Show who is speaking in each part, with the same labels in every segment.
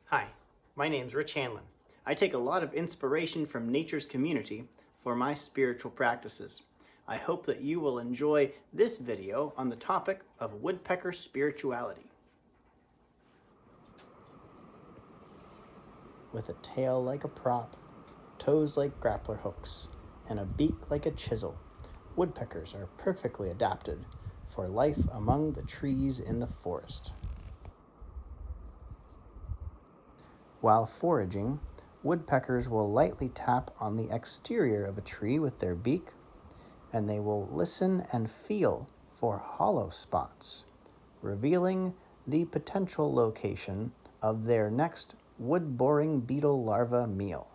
Speaker 1: Hi, my name's Rich Hanlon. I take a lot of inspiration from nature's community for my spiritual practices. I hope that you will enjoy this video on the topic of woodpecker spirituality. With a tail like a prop, toes like grappler hooks, and a beak like a chisel, woodpeckers are perfectly adapted for life among the trees in the forest. While foraging, woodpeckers will lightly tap on the exterior of a tree with their beak, and they will listen and feel for hollow spots, revealing the potential location of their next wood-boring beetle larva meal.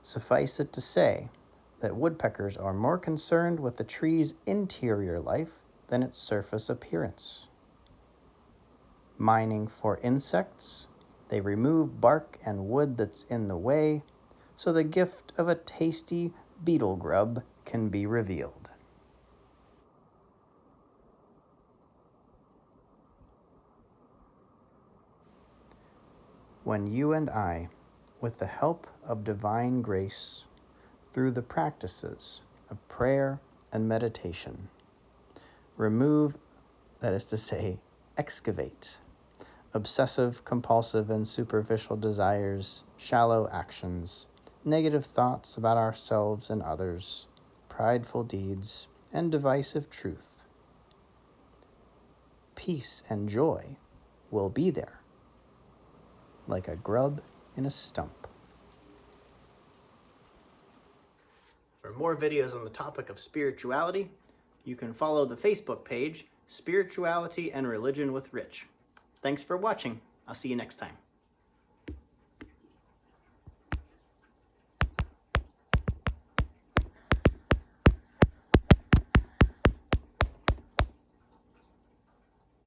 Speaker 1: Suffice it to say that woodpeckers are more concerned with the tree's interior life than its surface appearance. Mining for insects, they remove bark and wood that's in the way, so the gift of a tasty beetle grub can be revealed. When you and I, with the help of divine grace, through the practices of prayer and meditation, remove, that is to say, excavate, obsessive, compulsive, and superficial desires, shallow actions, negative thoughts about ourselves and others, prideful deeds, and divisive truth. Peace and joy will be there, like a grub in a stump. For more videos on the topic of spirituality, you can follow the Facebook page, Spirituality and Religion with Rich. Thanks for watching. I'll see you next time.